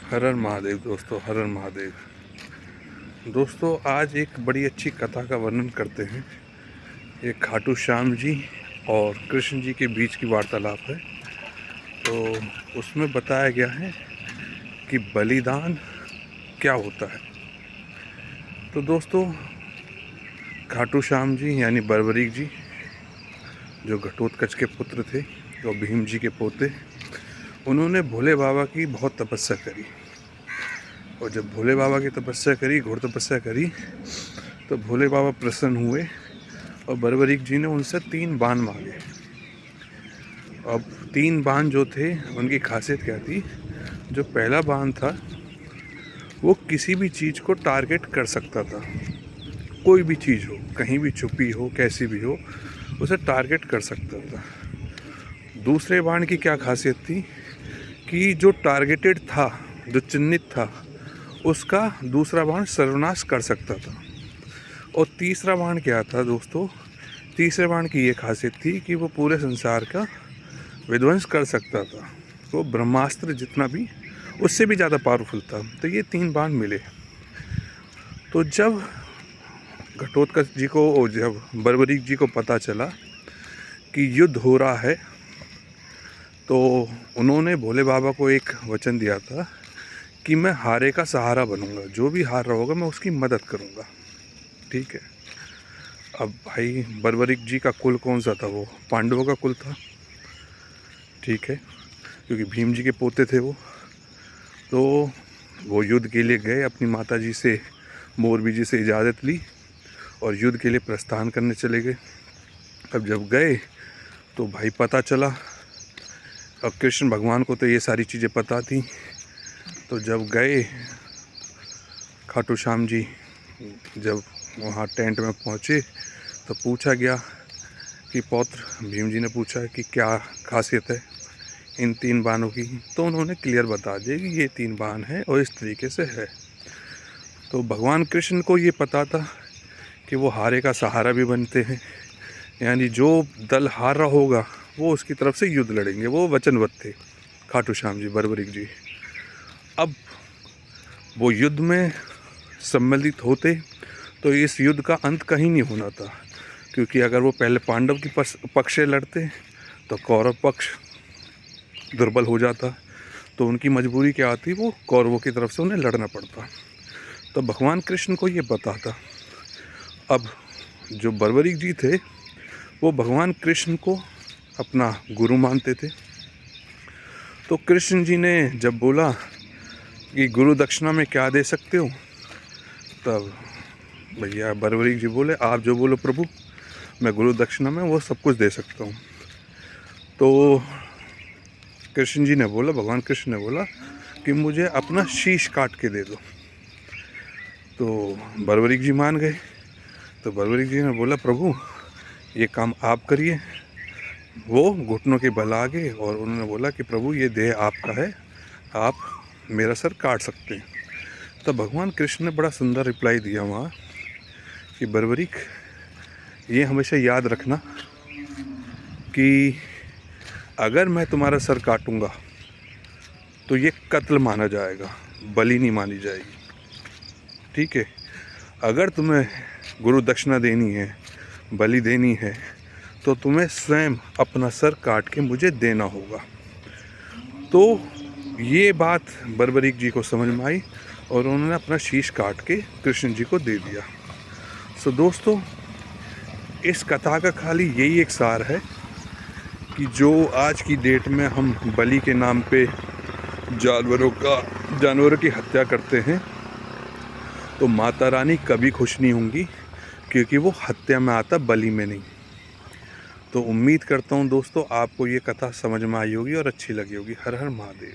हर हर महादेव दोस्तों, हर हर महादेव दोस्तों। आज एक बड़ी अच्छी कथा का वर्णन करते हैं। ये खाटू श्याम जी और कृष्ण जी के बीच की वार्तालाप है। तो उसमें बताया गया है कि बलिदान क्या होता है। तो दोस्तों, खाटू श्याम जी यानी बर्बरीक जी, जो घटोत्कच के पुत्र थे और भीम जी के पोते, उन्होंने भोले बाबा की बहुत तपस्या करी। और जब भोले बाबा की तपस्या करी, घोर तपस्या करी, तो भोले बाबा प्रसन्न हुए और बर्बरीक जी ने उनसे 3 बाण मांगे। अब 3 बाण जो थे, उनकी खासियत क्या थी? जो पहला बाण था वो किसी भी चीज़ को टारगेट कर सकता था। कोई भी चीज़ हो, कहीं भी छुपी हो, कैसी भी हो, उसे टारगेट कर सकता था। दूसरे बाण की क्या खासियत थी कि जो टारगेटेड था, जो चिन्हित था, उसका दूसरा बाण सर्वनाश कर सकता था। और तीसरा बाण क्या था दोस्तों? तीसरे बाण की ये खासियत थी कि वो पूरे संसार का विध्वंस कर सकता था। वो ब्रह्मास्त्र जितना भी, उससे भी ज़्यादा पावरफुल था। तो ये 3 बाण मिले। तो जब घटोत्कच जी को और जब बर्बरीक जी को पता चला कि युद्ध हो रहा है, तो उन्होंने भोले बाबा को एक वचन दिया था कि मैं हारे का सहारा बनूंगा, जो भी हार रहा होगा मैं उसकी मदद करूंगा। ठीक है। अब भाई, बर्बरीक जी का कुल कौन सा था? वो पांडवों का कुल था। ठीक है, क्योंकि भीम जी के पोते थे वो। तो वो युद्ध के लिए गए, अपनी माता जी से, मोरबी जी से इजाज़त ली और युद्ध के लिए प्रस्थान करने चले गए। अब जब गए तो भाई पता चला, अब कृष्ण भगवान को तो ये सारी चीज़ें पता थी। तो जब गए खाटू श्याम जी, जब वहाँ टेंट में पहुँचे तो पूछा गया कि पौत्र, भीम जी ने पूछा कि क्या खासियत है इन 3 बाणों की। तो उन्होंने क्लियर बता दिया कि ये 3 बाण हैं और इस तरीके से है। तो भगवान कृष्ण को ये पता था कि वो हारे का सहारा भी बनते हैं, यानी जो दल हार रहा होगा वो उसकी तरफ से युद्ध लड़ेंगे। वो वचनबद्ध थे खाटू श्याम जी, बर्बरीक जी। अब वो युद्ध में सम्मिलित होते तो इस युद्ध का अंत कहीं नहीं होना था, क्योंकि अगर वो पहले पांडव की पक्ष से लड़ते तो कौरव पक्ष दुर्बल हो जाता। तो उनकी मजबूरी क्या आती? वो कौरवों की तरफ से उन्हें लड़ना पड़ता। तो भगवान कृष्ण को ये पता था। अब जो बर्बरीक जी थे, वो भगवान कृष्ण को अपना गुरु मानते थे। तो कृष्ण जी ने जब बोला कि गुरु दक्षिणा में क्या दे सकते हो, तब भैया बर्बरीक जी बोले, आप जो बोलो प्रभु, मैं गुरु दक्षिणा में वो सब कुछ दे सकता हूँ। तो कृष्ण जी ने बोला, भगवान कृष्ण ने बोला कि मुझे अपना शीश काट के दे दो। तो बर्बरीक जी मान गए। तो बर्बरीक जी ने बोला, प्रभु ये काम आप करिए। वो घुटनों के बल आ गए और उन्होंने बोला कि प्रभु ये देह आपका है, आप मेरा सर काट सकते हैं। तो भगवान कृष्ण ने बड़ा सुंदर रिप्लाई दिया वहाँ कि बर्बरीक, ये हमेशा याद रखना कि अगर मैं तुम्हारा सर काटूंगा तो ये कत्ल माना जाएगा, बलि नहीं मानी जाएगी। ठीक है। अगर तुम्हें गुरु दक्षिणा देनी है, बलि देनी है, तो तुम्हें स्वयं अपना सर काट के मुझे देना होगा। तो ये बात बर्बरीक जी को समझ में आई और उन्होंने अपना शीश काट के कृष्ण जी को दे दिया। सो दोस्तों, इस कथा का खाली यही एक सार है कि जो आज की डेट में हम बलि के नाम पे जानवरों की हत्या करते हैं, तो माता रानी कभी खुश नहीं होंगी, क्योंकि वो हत्या में आता, बलि में नहीं। तो उम्मीद करता हूँ दोस्तों, आपको ये कथा समझ में आई होगी और अच्छी लगी होगी। हर हर महादेव।